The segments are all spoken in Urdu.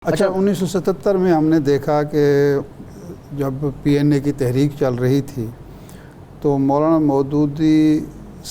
اچھا 1977 میں ہم نے دیکھا کہ جب پی این اے کی تحریک چل رہی تھی تو مولانا مودودی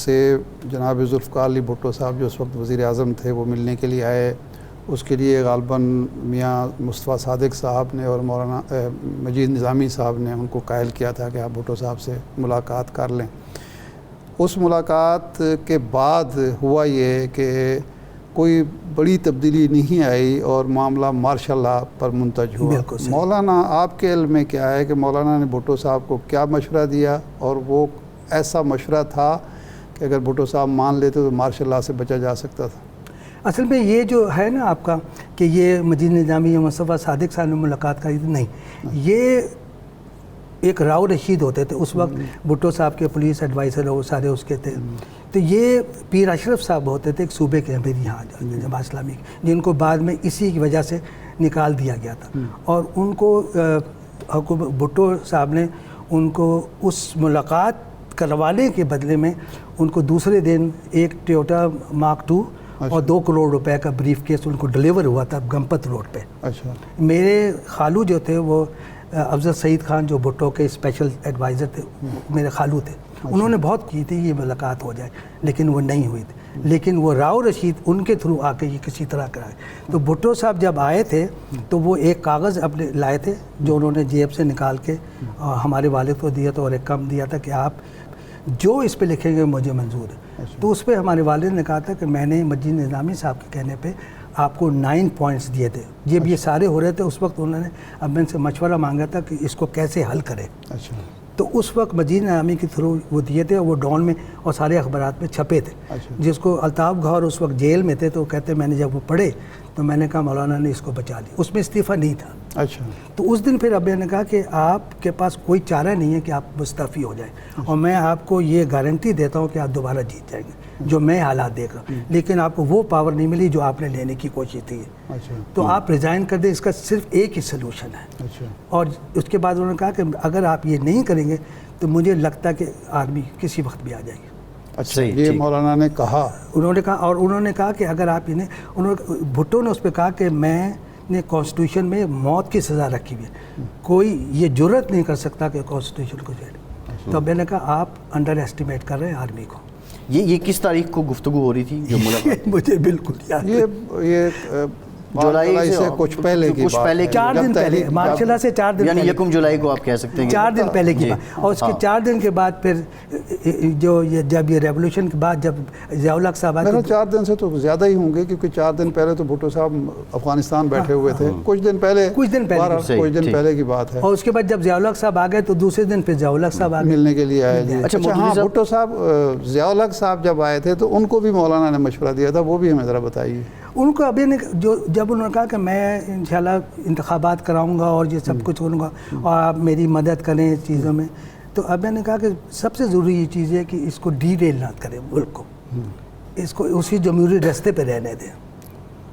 سے جناب ذوالفقار علی بھٹو صاحب جو اس وقت وزیر اعظم تھے وہ ملنے کے لیے آئے. اس کے لیے غالباً میاں مصطفیٰ صادق صاحب نے اور مولانا مجید نظامی صاحب نے ان کو قائل کیا تھا کہ آپ بھٹو صاحب سے ملاقات کر لیں. اس ملاقات کے بعد ہوا یہ کہ کوئی بڑی تبدیلی نہیں آئی اور معاملہ مارشل لاء پر منتج ہوا. مولانا آپ کے علم میں کیا ہے کہ مولانا نے بھٹو صاحب کو کیا مشورہ دیا اور وہ ایسا مشورہ تھا کہ اگر بھٹو صاحب مان لیتے تو مارشل لاء سے بچا جا سکتا تھا؟ اصل میں یہ جو ہے نا آپ کا کہ یہ مجید نظامی یا مصطفیٰ صادق صاحب نے ملاقات کری تھی، نہیں، یہ ایک راؤ رشید ہوتے تھے اس وقت، بھٹو صاحب کے پولیس ایڈوائزر وہ سارے اس کے تھے. تو یہ پیر اشرف صاحب ہوتے تھے ایک صوبے کے امیر یہاں جماعت اسلامی، جن کو بعد میں اسی کی وجہ سے نکال دیا گیا تھا. اور ان کو بھٹو صاحب نے ان کو اس ملاقات کروانے کے بدلے میں ان کو دوسرے دن ایک ٹویوٹا مارک 2 اور 2 کروڑ روپے کا بریف کیس ان کو ڈلیور ہوا تھا گمپت روڈ پہ. اچھا. میرے خالو جو تھے وہ افضل سعید خان جو بھٹو کے اسپیشل ایڈوائزر تھے، میرے خالو تھے. انہوں نے بہت کی تھی یہ ملاقات ہو جائے لیکن وہ نہیں ہوئی تھی. لیکن وہ راؤ رشید ان کے تھرو آ کے یہ کسی طرح کرائے. تو بھٹو صاحب جب آئے تھے تو وہ ایک کاغذ اپنے لائے تھے جو انہوں نے جیب سے نکال کے ہمارے والد کو دیا تھا اور ایک کم دیا تھا کہ آپ جو اس پہ لکھیں گے مجھے منظور ہے. تو اس پہ ہمارے والد نے کہا تھا کہ میں نے مجید نظامی صاحب کے کہنے پہ آپ کو 9 پوائنٹس دیے تھے. جب یہ سارے ہو رہے تھے اس وقت انہوں نے اب ان سے مشورہ مانگا تھا کہ اس کو کیسے حل کرے. اچھا. تو اس وقت مجید نظامی کے تھرو وہ دیے تھے اور وہ ڈان میں اور سارے اخبارات میں چھپے تھے. جس کو الطاف گوہر اس وقت جیل میں تھے تو وہ کہتے ہیں میں نے جب وہ پڑھے تو میں نے کہا مولانا نے اس کو بچا لیا. اس میں استعفیٰ نہیں تھا. اچھا. تو اس دن پھر ابے نے کہا کہ آپ کے پاس کوئی چارہ نہیں ہے کہ آپ مستعفی ہو جائیں اور میں آپ کو یہ گارنٹی دیتا ہوں کہ آپ دوبارہ جیت جائیں گے جو میں حالات دیکھ رہا ہوں، لیکن آپ کو وہ پاور نہیں ملی جو آپ نے لینے کی کوشش تھی. تو آپ ریزائن کر دیں، اس کا صرف ایک ہی سلوشن ہے. اور اس کے بعد انہوں نے کہا کہ اگر آپ یہ نہیں کریں گے تو مجھے لگتا ہے کہ آرمی کسی وقت بھی آ جائے گی. اچھا. یہ مولانا نے کہا، انہوں نے کہا، اور انہوں نے کہا کہ اگر آپ بھٹو نے اس پہ کہا کہ میں نے کانسٹیٹیوشن میں موت کی سزا رکھی ہوئی ہے، کوئی یہ جرت نہیں کر سکتا کہ کانسٹیٹیوشن کو جائے. تو میں نے کہا آپ انڈر ایسٹیمیٹ کر رہے ہیں آرمی کو. یہ کس تاریخ کو گفتگو ہو رہی تھی جو ملاقات؟ مجھے بالکل یاد یہ جولائی سے کچھ پہلے کی بات ہے. 4 دن پہلے، ماشاء اللہ سے 4 دن یعنی 1 جولائی کو آپ کہہ سکتے ہیں 4 دن پہلے کی بات. اور اس کے 4 دن کے بعد پھر جو جب یہ ریولوشن کے بعد جب ضیاء الحق صاحب آئے، 4 دن سے تو زیادہ ہی ہوں گے کیونکہ 4 دن پہلے تو بھٹو صاحب افغانستان بیٹھے ہوئے تھے. کچھ دن پہلے کی بات ہے. اور اس کے بعد جب ضیاء الحق صاحب آ گئے تو دوسرے دن پھر ضیاء الحق صاحب ملنے کے لیے آئے. اچھا ہاں، بھٹو صاحب ضیاء الحق صاحب جب آئے تھے تو ان کو بھی مولانا نے مشورہ دیا تھا، وہ بھی ہمیں ذرا بتائیے. ان کو ابھی نے جب انہوں نے کہا کہ میں انشاءاللہ انتخابات کراؤں گا اور یہ سب کچھ کروں گا اور آپ میری مدد کریں اس چیزوں میں، تو ابھی نے کہا کہ سب سے ضروری یہ چیز ہے کہ اس کو ڈیریل نہ کریں ملک کو، اس کو اسی جمہوری راستے پہ رہنے دیں.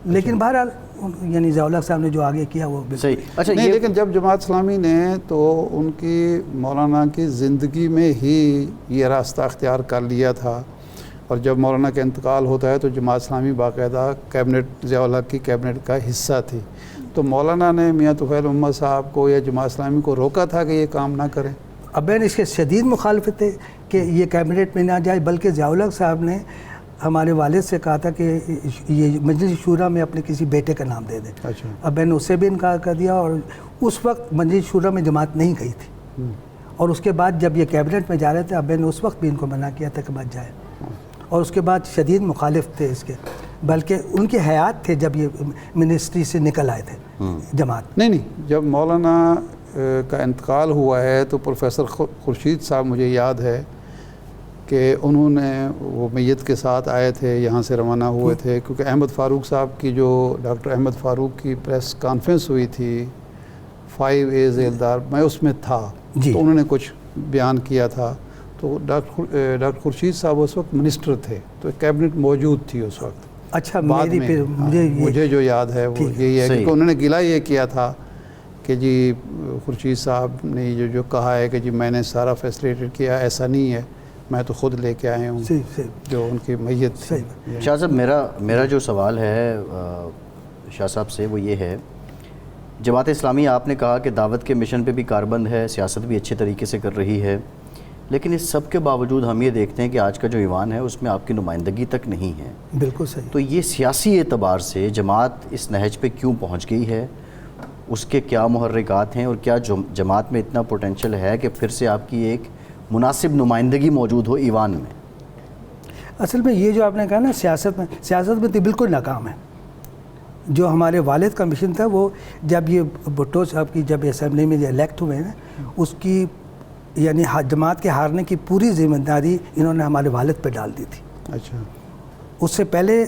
لیکن بہرحال یعنی ضیاء الحق صاحب نے جو آگے کیا وہ صحیح. اچھا نہیں، لیکن جب جماعت اسلامی نے تو ان کی مولانا کی زندگی میں ہی یہ راستہ اختیار کر لیا تھا، اور جب مولانا کا انتقال ہوتا ہے تو جماعت اسلامی باقاعدہ کیبنٹ ضیاء الحق کی کیبنٹ کا حصہ تھی. تو مولانا نے میاں طفیل محمد صاحب کو یا جماعت اسلامی کو روکا تھا کہ یہ کام نہ کریں؟ ابین اس کے شدید مخالفت تھے کہ یہ کیبنٹ میں نہ جائے، بلکہ ضیاء الحق صاحب نے ہمارے والد سے کہا تھا کہ یہ مجلس شورا میں اپنے کسی بیٹے کا نام دے دیں. اچھا. ابین نے اسے بھی انکار کر دیا اور اس وقت مجلس شورا میں جماعت نہیں گئی تھی. اور اس کے بعد جب یہ کیبنٹ میں جا رہے تھے ابین نے اس وقت بھی ان کو منع کیا تھا کہ مت جائے. اور اس کے بعد شدید مخالف تھے اس کے، بلکہ ان کی حیات تھے جب یہ منسٹری سے نکل آئے تھے جماعت. نہیں، جب مولانا کا انتقال ہوا ہے تو پروفیسر خورشید صاحب مجھے یاد ہے کہ انہوں نے وہ میت کے ساتھ آئے تھے، یہاں سے روانہ ہوئے تھے، کیونکہ احمد فاروق صاحب کی جو ڈاکٹر احمد فاروق کی پریس کانفرنس ہوئی تھی 5 A ذیلدار، میں اس میں تھا. تو انہوں نے کچھ بیان کیا تھا. تو ڈاکٹر خورشید صاحب اس وقت منسٹر تھے تو کیبنٹ موجود تھی اس وقت. اچھا. مجھے جو یاد ہے وہ یہی ہے کہ انہوں نے گلہ یہ کیا تھا کہ جی خورشید صاحب نے جو کہا ہے کہ جی میں نے سارا فیسلیٹیٹ کیا، ایسا نہیں ہے، میں تو خود لے کے آئے ہوں جو ان کی میت تھی. شاہ صاحب میرا جو سوال ہے شاہ صاحب سے وہ یہ ہے جماعت اسلامی آپ نے کہا کہ دعوت کے مشن پہ بھی کاربند ہے، سیاست بھی اچھے طریقے سے کر رہی ہے، لیکن اس سب کے باوجود ہم یہ دیکھتے ہیں کہ آج کا جو ایوان ہے اس میں آپ کی نمائندگی تک نہیں ہے. بالکل صحیح. تو یہ سیاسی اعتبار سے جماعت اس نہج پہ کیوں پہنچ گئی ہے؟ اس کے کیا محرکات ہیں، اور کیا جماعت میں اتنا پوٹینشیل ہے کہ پھر سے آپ کی ایک مناسب نمائندگی موجود ہو ایوان میں؟ اصل میں یہ جو آپ نے کہا نا سیاست میں تو بالکل ناکام ہے. جو ہمارے والد کا مشن تھا وہ جب یہ بھٹو صاحب کی جب اسمبلی میں الیکٹ ہوئے ہیں اس کی یعنی جماعت کے ہارنے کی پوری ذمہ داری انہوں نے ہمارے والد پہ ڈال دی تھی. اچھا. اس سے پہلے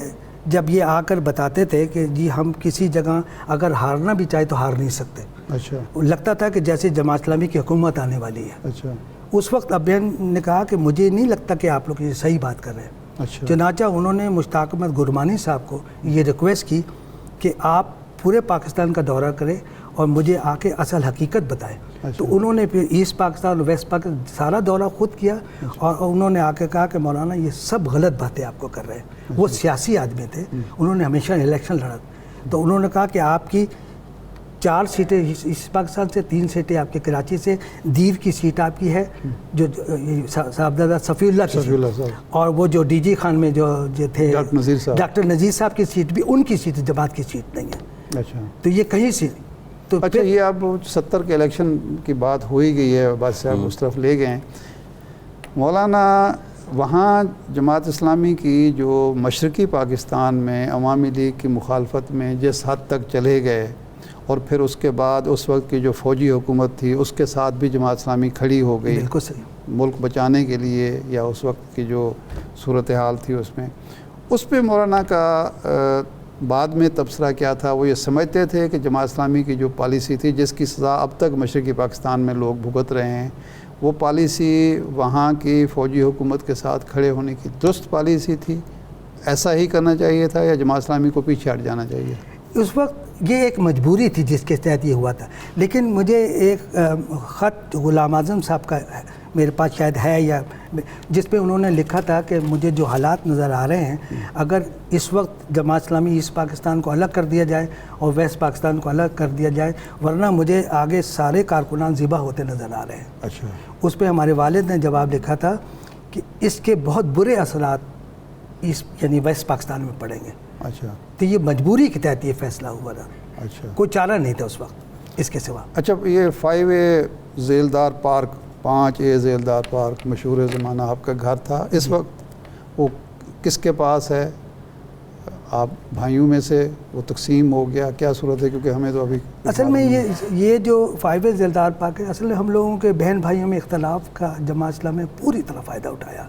جب یہ آ کر بتاتے تھے کہ جی ہم کسی جگہ اگر ہارنا بھی چاہے تو ہار نہیں سکتے. اچھا. لگتا تھا کہ جیسے جماعت اسلامی کی حکومت آنے والی ہے. اچھا. اس وقت ابین نے کہا کہ مجھے نہیں لگتا کہ آپ لوگ یہ صحیح بات کر رہے ہیں. اچھا. چنانچہ انہوں نے مشتاق احمد گرمانی صاحب کو یہ ریکویسٹ کی کہ آپ پورے پاکستان کا دورہ کریں اور مجھے آ کے اصل حقیقت بتائیں. تو انہوں نے پھر ایسٹ پاکستان اور ویسٹ پاکستان سارا دورہ خود کیا اور انہوں نے آ کے کہا کہ مولانا یہ سب غلط باتیں آپ کو کر رہے ہیں. وہ سیاسی آدمی تھے, انہوں نے ہمیشہ الیکشن لڑا, تو انہوں نے کہا کہ آپ کی 4 سیٹیں ایسٹ پاکستان سے, 3 سیٹیں آپ کے کراچی سے, دیو کی سیٹ آپ کی ہے جو صاحبزادہ صفی اللہ کی, اور وہ جو ڈی جی خان میں جو تھے ڈاکٹر نذیر صاحب کی سیٹ بھی ان کی سیٹ, جماعت کی سیٹ نہیں ہے. اچھا. تو یہ کہیں سے تو اچھا یہ اب 70 کے الیکشن کی بات ہو ہی گئی ہے, بات صاحب اس طرف لے گئے ہیں. مولانا وہاں جماعت اسلامی کی جو مشرقی پاکستان میں عوامی لیگ کی مخالفت میں جس حد تک چلے گئے, اور پھر اس کے بعد اس وقت کی جو فوجی حکومت تھی اس کے ساتھ بھی جماعت اسلامی کھڑی ہو گئی بالکل صحیح ملک بچانے کے لیے, یا اس وقت کی جو صورتحال تھی اس پہ مولانا کا بعد میں تبصرہ کیا تھا؟ وہ یہ سمجھتے تھے کہ جماعت اسلامی کی جو پالیسی تھی جس کی سزا اب تک مشرقی پاکستان میں لوگ بھگت رہے ہیں, وہ پالیسی وہاں کی فوجی حکومت کے ساتھ کھڑے ہونے کی درست پالیسی تھی, ایسا ہی کرنا چاہیے تھا, یا جماعت اسلامی کو پیچھے ہٹ جانا چاہیے؟ اس وقت یہ ایک مجبوری تھی جس کے تحت یہ ہوا تھا. لیکن مجھے ایک خط غلام اعظم صاحب کا میرے پاس شاید ہے, یا جس پہ انہوں نے لکھا تھا کہ مجھے جو حالات نظر آ رہے ہیں, اگر اس وقت جماعت اسلامی ایسٹ پاکستان کو الگ کر دیا جائے اور ویسٹ پاکستان کو الگ کر دیا جائے, ورنہ مجھے آگے سارے کارکنان ذبح ہوتے نظر آ رہے ہیں. اچھا. اس پہ ہمارے والد نے جواب لکھا تھا کہ اس کے بہت برے اثرات ایسٹ یعنی ویسٹ پاکستان میں پڑیں گے. اچھا. تو یہ مجبوری کے تحت یہ فیصلہ ہوا تھا. اچھا. کوئی چارہ نہیں تھا اس وقت اس کے سوا. اچھا یہ 5A ذیلدار پارک, 5A ذیلدار پارک مشہور زمانہ آپ کا گھر تھا, اس وقت وہ کس کے پاس ہے؟ آپ بھائیوں میں سے وہ تقسیم ہو گیا, کیا صورت ہے؟ کیونکہ ہمیں تو ابھی اصل میں یہ جو 5A ذیلدار پارک ہے, اصل میں ہم لوگوں کے بہن بھائیوں میں اختلاف کا جماعت اسلامی نے پوری طرح فائدہ اٹھایا.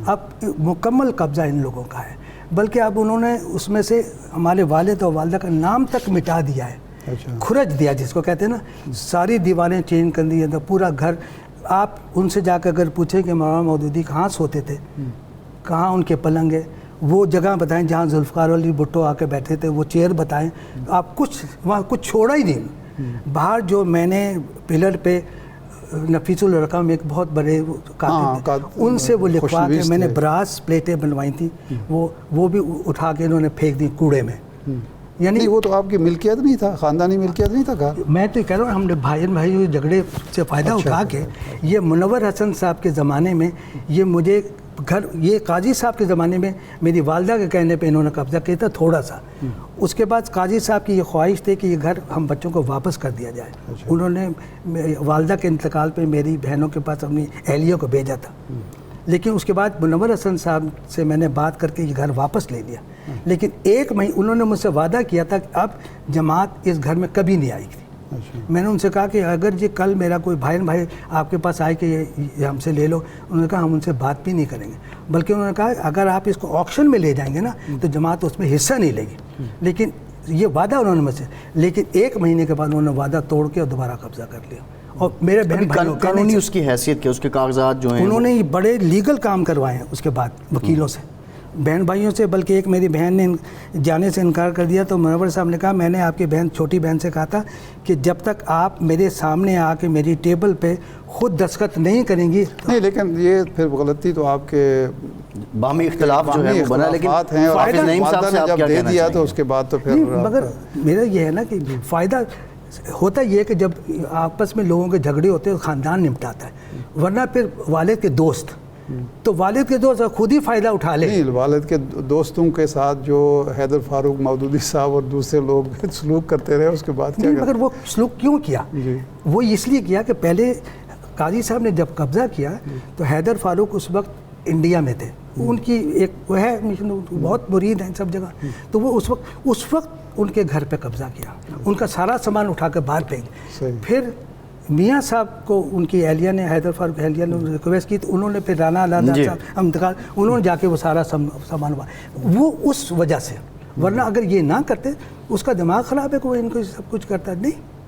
اب مکمل قبضہ ان لوگوں کا ہے, بلکہ اب انہوں نے اس میں سے ہمارے والد اور والدہ کا نام تک مٹا دیا ہے. کھرچ دیا جس کو کہتے ہیں نا, ساری دیواریں چینج کر دی, پورا گھر. آپ ان سے جا کر اگر پوچھیں کہ مولانا مودودی کہاں سوتے تھے, کہاں ان کے پلنگ ہے, وہ جگہ بتائیں جہاں ذوالفقار علی بھٹو آ کے بیٹھے تھے, وہ چیئر بتائیں, آپ وہاں کچھ چھوڑا ہی نہیں. باہر جو میں نے پلر پہ نفیس الرقم ایک بہت بڑے کاتب, ان سے وہ لکھوا کے میں نے براس پلیٹیں بنوائی تھیں, وہ بھی اٹھا کے انہوں نے پھینک دی کوڑے میں. یعنی وہ تو آپ کی ملکیت نہیں تھا, خاندانی ملکیت نہیں تھا. میں تو کہہ رہا ہوں ہم نے بھائی جھگڑے سے فائدہ اٹھا کے یہ منور حسن صاحب کے زمانے میں یہ مجھے گھر, یہ قاضی صاحب کے زمانے میں میری والدہ کے کہنے پہ انہوں نے قبضہ کیا تھا تھوڑا سا. اس کے بعد قاضی صاحب کی یہ خواہش تھی کہ یہ گھر ہم بچوں کو واپس کر دیا جائے. انہوں نے والدہ کے انتقال پہ میری بہنوں کے پاس اپنی اہلیوں کو بھیجا تھا, لیکن اس کے بعد منور حسن صاحب سے میں نے بات کر کے یہ گھر واپس لے لیا. لیکن 1 مہینے انہوں نے مجھ سے وعدہ کیا تھا کہ اب جماعت اس گھر میں کبھی نہیں آئے گی. میں نے ان سے کہا کہ اگر یہ کل میرا کوئی بھائی آپ کے پاس آئے کہ یہ ہم سے لے لو, انہوں نے کہا ہم ان سے بات بھی نہیں کریں گے, بلکہ انہوں نے کہا اگر آپ اس کو آکشن میں لے جائیں گے نا تو جماعت اس میں حصہ نہیں لے گی. لیکن یہ وعدہ انہوں نے مجھ سے, لیکن 1 مہینے کے بعد انہوں نے وعدہ توڑ کے اور دوبارہ قبضہ کر لیا. اور میرے بہن بھائیوں قانونی اس کی حیثیت کیا, اس کے کاغذات جو ہیں انہوں نے بڑے لیگل کام کروائے ہیں اس کے بعد وکیلوں سے, بہن بھائیوں سے, بلکہ ایک میری بہن نے جانے سے انکار کر دیا. تو منور صاحب نے کہا میں نے آپ کی چھوٹی بہن سے کہا تھا کہ جب تک آپ میرے سامنے آ کے میری ٹیبل پہ خود دستخط نہیں کریں گی. نہیں, لیکن یہ پھر غلطی تو آپ کے باہمی اختلاف جو ہے وہ بنا, لیکن حافظ نعیم صاحب نے جب دے دیا تو اس کے بعد تو پھر مگر میرا یہ ہے نا کہ فائدہ ہوتا یہ ہے کہ جب آپس میں لوگوں کے جھگڑے ہوتے ہیں تو خاندان نمٹاتا ہے، ورنہ پھر والد کے دوست، تو والد کے دوست خود ہی فائدہ اٹھا لے. نہیں، والد کے دوستوں کے ساتھ جو حیدر فاروق مودودی صاحب اور دوسرے لوگ سلوک کرتے رہے، اس کے بعد کیا مگر وہ سلوک کیوں کیا؟ وہ اس لیے کیا کہ پہلے قاضی صاحب نے جب قبضہ کیا تو حیدر فاروق اس وقت انڈیا میں تھے، ان کی ایک وہ ہے بہت مرید ہیں سب جگہ، تو وہ اس وقت ان کے گھر پہ قبضہ کیا، ان کا سارا سامان اٹھا کے باہر پھینک. پھر میاں صاحب کو ان کی اہلیہ نے، حیدر فاروق اہلیہ نے ریکویسٹ کی تو انہوں نے پھر رانا علادہ صاحب انتقال، انہوں نے جا کے وہ سارا سامان وہ اس وجہ سے، ورنہ اگر یہ نہ کرتے اس کا دماغ خراب ہے کہ وہ ان کو سب کچھ کرتا نہیں.